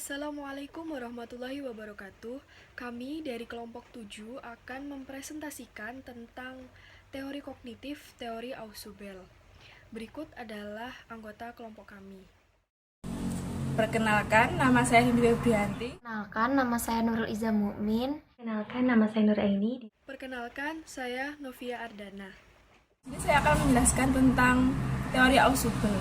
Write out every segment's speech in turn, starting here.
Assalamualaikum warahmatullahi wabarakatuh. Kami dari kelompok 7 akan mempresentasikan tentang teori kognitif, teori Ausubel. Berikut adalah anggota kelompok kami. Perkenalkan, nama saya Hindi Febrianti. Perkenalkan, nama saya Nurul Iza Mukmin. Perkenalkan, nama saya Nur Aini. Perkenalkan, saya Novia Ardana. Jadi saya akan menjelaskan tentang teori Ausubel.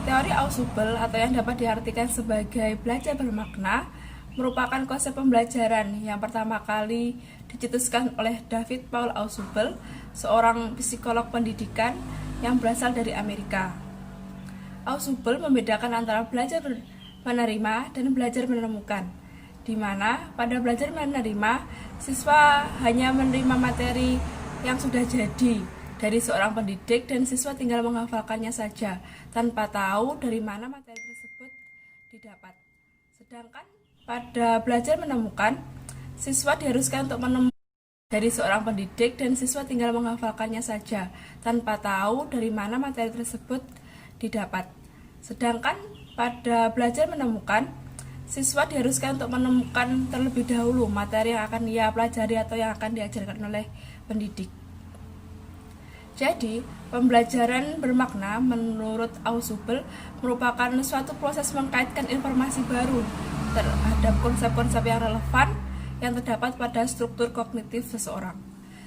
Teori Ausubel atau yang dapat diartikan sebagai belajar bermakna merupakan konsep pembelajaran yang pertama kali dicetuskan oleh David Paul Ausubel, seorang psikolog pendidikan yang berasal dari Amerika. Ausubel membedakan antara belajar menerima dan belajar menemukan, di mana pada belajar menerima, siswa hanya menerima materi yang sudah jadi dari seorang pendidik dan siswa tinggal menghafalkannya saja tanpa tahu dari mana materi tersebut didapat. Sedangkan pada belajar menemukan, siswa diharuskan untuk menemukan dari seorang pendidik dan siswa tinggal menghafalkannya saja tanpa tahu dari mana materi tersebut didapat. Sedangkan pada belajar menemukan, siswa diharuskan untuk menemukan terlebih dahulu materi yang akan ia pelajari atau yang akan diajarkan oleh pendidik. Jadi, pembelajaran bermakna menurut Ausubel merupakan suatu proses mengkaitkan informasi baru terhadap konsep-konsep yang relevan yang terdapat pada struktur kognitif seseorang.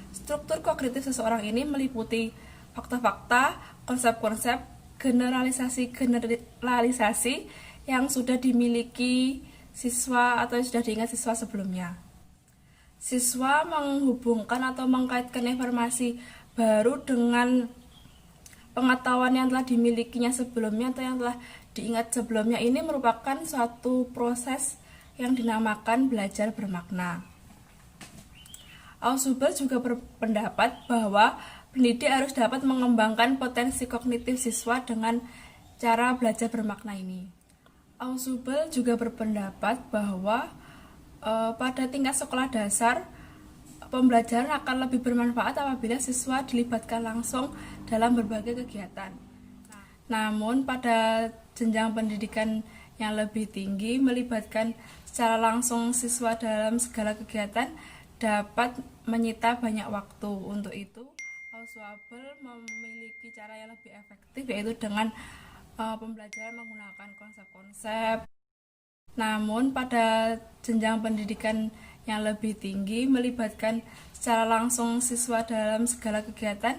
Struktur kognitif seseorang ini meliputi fakta-fakta, konsep-konsep, generalisasi yang sudah dimiliki siswa atau yang sudah diingat siswa sebelumnya. Siswa menghubungkan atau mengkaitkan informasi baru dengan pengetahuan yang telah dimilikinya sebelumnya atau yang telah diingat sebelumnya. Ini merupakan suatu proses yang dinamakan belajar bermakna. Ausubel juga berpendapat bahwa pendidik harus dapat mengembangkan potensi kognitif siswa dengan cara belajar bermakna ini. Ausubel juga berpendapat bahwa pada tingkat sekolah dasar, pembelajaran akan lebih bermanfaat apabila siswa dilibatkan langsung dalam berbagai kegiatan. Namun pada jenjang pendidikan yang lebih tinggi, melibatkan secara langsung siswa dalam segala kegiatan dapat menyita banyak waktu. Untuk itu, Ausubel memiliki cara yang lebih efektif, yaitu dengan pembelajaran menggunakan konsep-konsep. Namun pada jenjang pendidikan yang lebih tinggi, melibatkan secara langsung siswa dalam segala kegiatan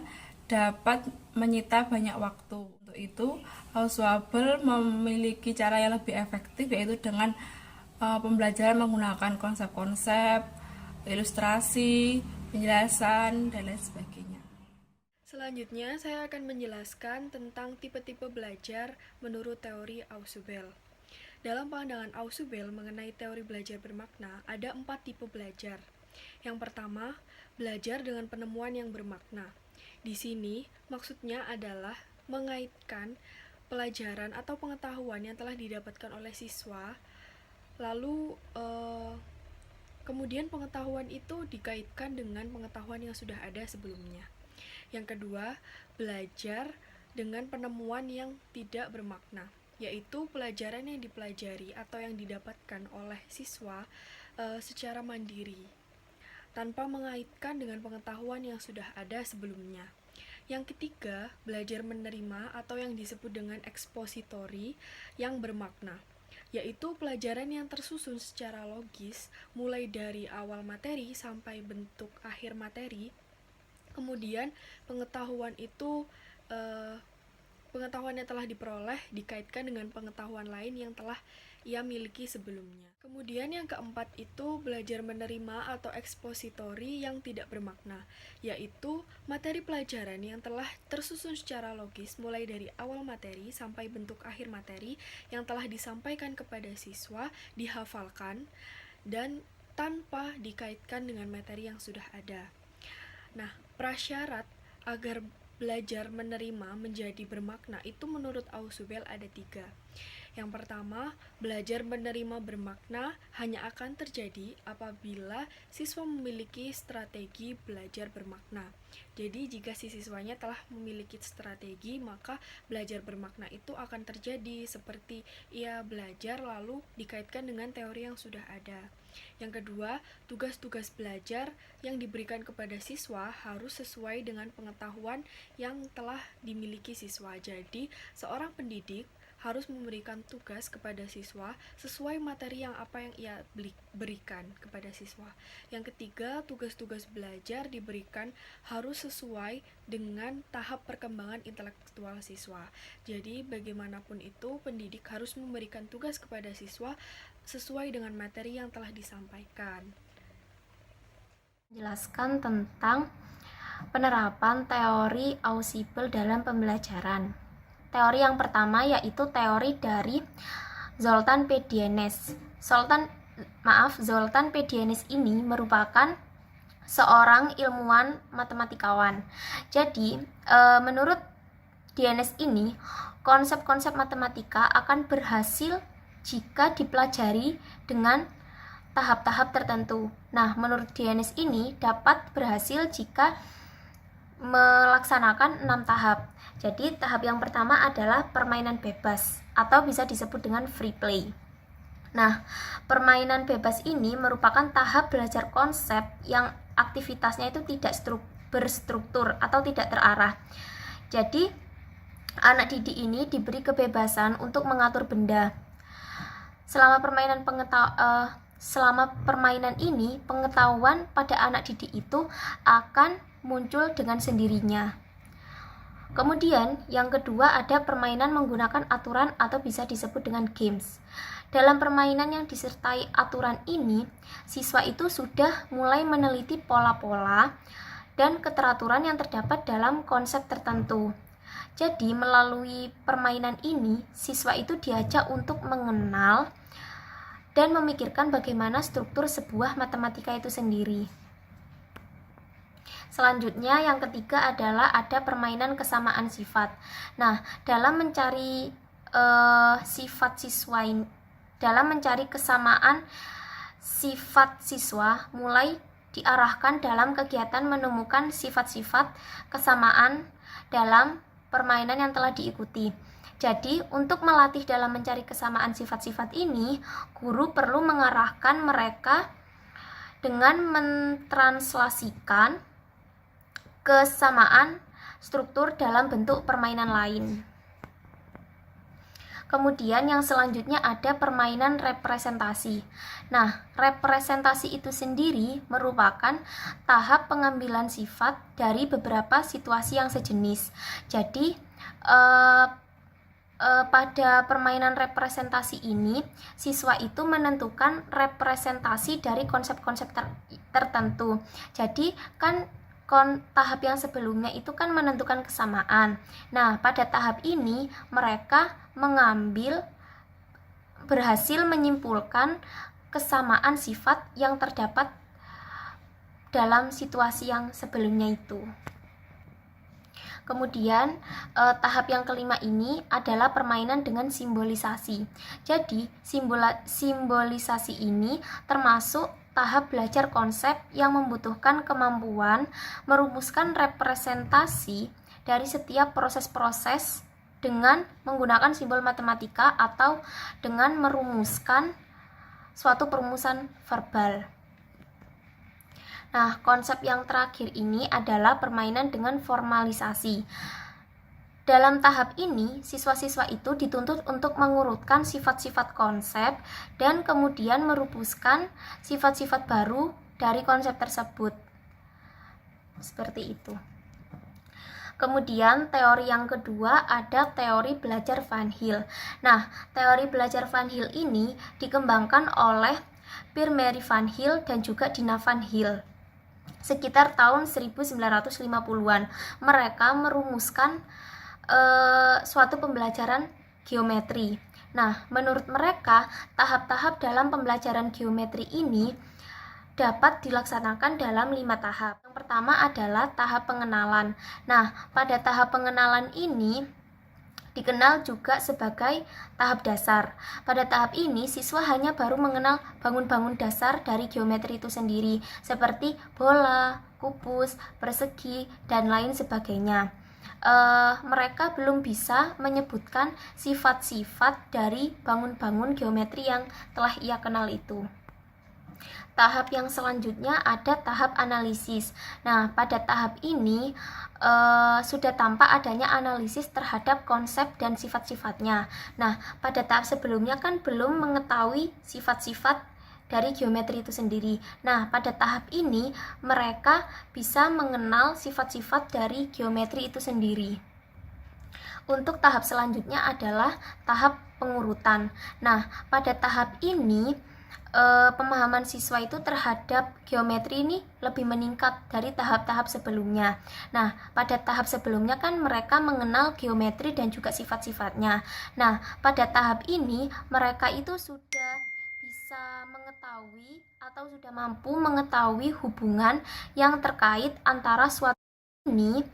dapat menyita banyak waktu. Untuk itu, Ausubel memiliki cara yang lebih efektif, yaitu dengan pembelajaran menggunakan konsep-konsep, ilustrasi, penjelasan, dan lain sebagainya. Selanjutnya, saya akan menjelaskan tentang tipe-tipe belajar menurut teori Ausubel. Dalam pandangan Ausubel mengenai teori belajar bermakna, ada 4 tipe belajar. Yang pertama, belajar dengan penemuan yang bermakna. Di sini, maksudnya adalah mengaitkan pelajaran atau pengetahuan yang telah didapatkan oleh siswa, lalu kemudian pengetahuan itu dikaitkan dengan pengetahuan yang sudah ada sebelumnya. Yang kedua, belajar dengan penemuan yang tidak bermakna, yaitu pelajaran yang dipelajari atau yang didapatkan oleh siswa secara mandiri, tanpa mengaitkan dengan pengetahuan yang sudah ada sebelumnya. Yang ketiga, belajar menerima atau yang disebut dengan ekspositori yang bermakna, yaitu pelajaran yang tersusun secara logis, mulai dari awal materi sampai bentuk akhir materi. Kemudian pengetahuan itu pengetahuan yang telah diperoleh dikaitkan dengan pengetahuan lain yang telah ia miliki sebelumnya. Kemudian yang keempat itu belajar menerima atau ekspositori yang tidak bermakna, yaitu materi pelajaran yang telah tersusun secara logis mulai dari awal materi sampai bentuk akhir materi yang telah disampaikan kepada siswa, dihafalkan, dan tanpa dikaitkan dengan materi yang sudah ada. Nah, prasyarat agar belajar menerima menjadi bermakna itu menurut Ausubel ada 3. Yang pertama, belajar menerima bermakna hanya akan terjadi apabila siswa memiliki strategi belajar bermakna. Jadi, jika si siswanya telah memiliki strategi, maka belajar bermakna itu akan terjadi seperti ia belajar lalu dikaitkan dengan teori yang sudah ada. Yang kedua, tugas-tugas belajar yang diberikan kepada siswa harus sesuai dengan pengetahuan yang telah dimiliki siswa. Jadi, seorang pendidik harus memberikan tugas kepada siswa sesuai materi yang ia berikan kepada siswa. Yang ketiga, tugas-tugas belajar diberikan harus sesuai dengan tahap perkembangan intelektual siswa. Jadi, bagaimanapun itu, pendidik harus memberikan tugas kepada siswa sesuai dengan materi yang telah disampaikan. Jelaskan tentang penerapan teori Ausubel dalam pembelajaran. Teori yang pertama yaitu teori dari Zoltan Pedienes. Zoltan Pedienes ini merupakan seorang ilmuwan matematikawan. Jadi, menurut Dienes ini, konsep-konsep matematika akan berhasil jika dipelajari dengan tahap-tahap tertentu. Nah, menurut Dienes ini dapat berhasil jika melaksanakan 6 tahap. Jadi, tahap yang pertama adalah permainan bebas atau bisa disebut dengan free play. Nah, permainan bebas ini merupakan tahap belajar konsep yang aktivitasnya itu tidak berstruktur atau tidak terarah. Jadi, anak didik ini diberi kebebasan untuk mengatur benda. Selama permainan ini, pengetahuan pada anak didik itu akan muncul dengan sendirinya. Kemudian, yang kedua ada permainan menggunakan aturan atau bisa disebut dengan games. Dalam permainan yang disertai aturan ini, siswa itu sudah mulai meneliti pola-pola dan keteraturan yang terdapat dalam konsep tertentu. Jadi, melalui permainan ini, siswa itu diajak untuk mengenal dan memikirkan bagaimana struktur sebuah matematika itu sendiri. Selanjutnya, yang ketiga adalah ada permainan kesamaan sifat. Nah, dalam mencari kesamaan sifat siswa, mulai diarahkan dalam kegiatan menemukan sifat-sifat kesamaan dalam permainan yang telah diikuti. Jadi, untuk melatih dalam mencari kesamaan sifat-sifat ini, guru perlu mengarahkan mereka dengan mentranslasikan kesamaan struktur dalam bentuk permainan lain. Kemudian yang selanjutnya ada permainan representasi. Nah, representasi itu sendiri merupakan tahap pengambilan sifat dari beberapa situasi yang sejenis. Jadi, pada permainan representasi ini, siswa itu menentukan representasi dari konsep-konsep tertentu. Jadi, kan tahap yang sebelumnya itu kan menentukan kesamaan. Nah, pada tahap ini mereka berhasil menyimpulkan kesamaan sifat yang terdapat dalam situasi yang sebelumnya itu. Kemudian tahap yang kelima ini adalah permainan dengan simbolisasi. Jadi, simbolisasi ini termasuk tahap belajar konsep yang membutuhkan kemampuan merumuskan representasi dari setiap proses-proses dengan menggunakan simbol matematika atau dengan merumuskan suatu perumusan verbal. Nah, konsep yang terakhir ini adalah permainan dengan formalisasi. Dalam tahap ini, siswa-siswa itu dituntut untuk mengurutkan sifat-sifat konsep dan kemudian merumuskan sifat-sifat baru dari konsep tersebut. Seperti itu. Kemudian teori yang kedua ada teori belajar Van Hill. Nah, teori belajar Van Hill ini dikembangkan oleh Pierre-Marie Van Hill dan juga Dina Van Hill. Sekitar tahun 1950-an, mereka merumuskan suatu pembelajaran geometri. Nah, menurut mereka, tahap-tahap dalam pembelajaran geometri ini dapat dilaksanakan dalam 5 tahap. Yang pertama adalah tahap pengenalan. Nah, pada tahap pengenalan ini, dikenal juga sebagai tahap dasar. Pada tahap ini, siswa hanya baru mengenal bangun-bangun dasar dari geometri itu sendiri, seperti bola, kubus, persegi, dan lain sebagainya. Mereka belum bisa menyebutkan sifat-sifat dari bangun-bangun geometri yang telah ia kenal itu. Tahap yang selanjutnya ada tahap analisis. Nah, pada tahap ini sudah tampak adanya analisis terhadap konsep dan sifat-sifatnya. Nah, pada tahap sebelumnya kan belum mengetahui sifat-sifat dari geometri itu sendiri. Nah, pada tahap ini mereka bisa mengenal sifat-sifat dari geometri itu sendiri. Untuk tahap selanjutnya adalah tahap pengurutan. Nah, pada tahap ini pemahaman siswa itu terhadap geometri ini lebih meningkat dari tahap-tahap sebelumnya. Nah, pada tahap sebelumnya kan mereka mengenal geometri dan juga sifat-sifatnya. Nah, pada tahap ini mereka itu sudah bisa mengetahui atau sudah mampu mengetahui hubungan yang terkait antara suatu ini.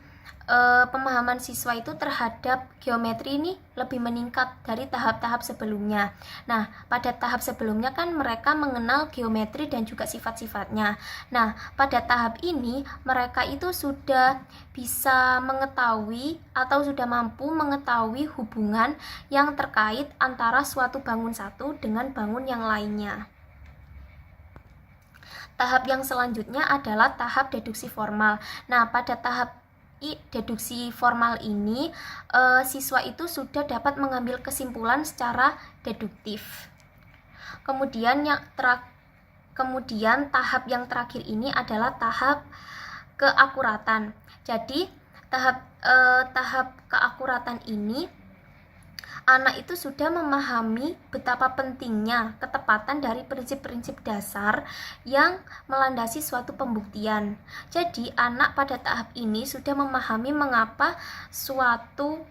Pemahaman siswa itu terhadap geometri ini lebih meningkat dari tahap-tahap sebelumnya. Nah, pada tahap sebelumnya kan mereka mengenal geometri dan juga sifat-sifatnya. Nah, pada tahap ini mereka itu sudah bisa mengetahui atau sudah mampu mengetahui hubungan yang terkait antara suatu bangun satu dengan bangun yang lainnya. Tahap yang selanjutnya adalah tahap deduksi formal. Nah, pada tahap deduksi formal ini siswa itu sudah dapat mengambil kesimpulan secara deduktif. Kemudian tahap yang terakhir ini adalah tahap keakuratan. Jadi tahap keakuratan ini anak itu sudah memahami betapa pentingnya ketepatan dari prinsip-prinsip dasar yang melandasi suatu pembuktian. Jadi, anak pada tahap ini sudah memahami mengapa sesuatu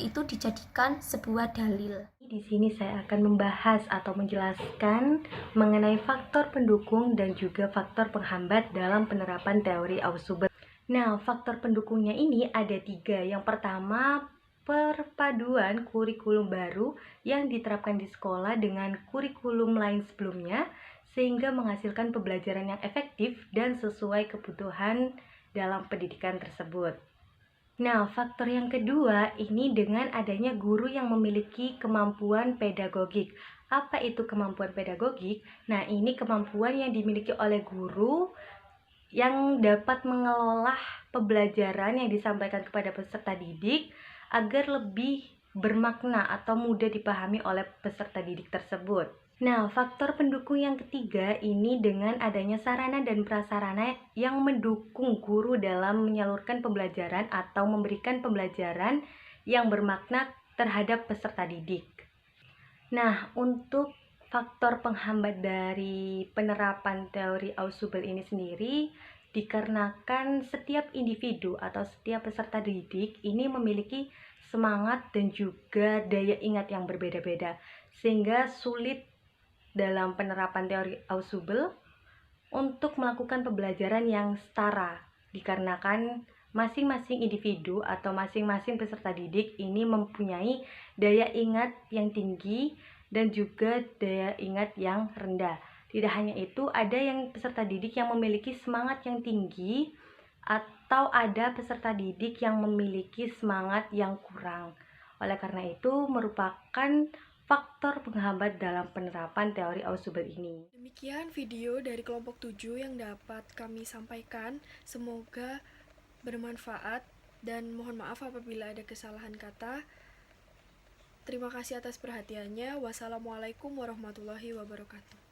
itu dijadikan sebuah dalil. Di sini saya akan membahas atau menjelaskan mengenai faktor pendukung dan juga faktor penghambat dalam penerapan teori Ausubel. Nah, faktor pendukungnya ini ada 3. Yang pertama, perpaduan kurikulum baru yang diterapkan di sekolah dengan kurikulum lain sebelumnya sehingga menghasilkan pembelajaran yang efektif dan sesuai kebutuhan dalam pendidikan tersebut. Nah, faktor yang kedua ini dengan adanya guru yang memiliki kemampuan pedagogik. Apa itu kemampuan pedagogik? Nah, ini kemampuan yang dimiliki oleh guru yang dapat mengelola pembelajaran yang disampaikan kepada peserta didik agar lebih bermakna atau mudah dipahami oleh peserta didik tersebut. Nah, faktor pendukung yang ketiga ini dengan adanya sarana dan prasarana yang mendukung guru dalam menyalurkan pembelajaran atau memberikan pembelajaran yang bermakna terhadap peserta didik. Nah, untuk faktor penghambat dari penerapan teori Ausubel ini sendiri dikarenakan setiap individu atau setiap peserta didik ini memiliki semangat dan juga daya ingat yang berbeda-beda sehingga sulit dalam penerapan teori Ausubel untuk melakukan pembelajaran yang setara dikarenakan masing-masing individu atau masing-masing peserta didik ini mempunyai daya ingat yang tinggi dan juga daya ingat yang rendah. Tidak hanya itu, ada yang peserta didik yang memiliki semangat yang tinggi atau ada peserta didik yang memiliki semangat yang kurang. Oleh karena itu, merupakan faktor penghambat dalam penerapan teori Ausubel ini. Demikian video dari kelompok 7 yang dapat kami sampaikan. Semoga bermanfaat dan mohon maaf apabila ada kesalahan kata. Terima kasih atas perhatiannya. Wassalamualaikum warahmatullahi wabarakatuh.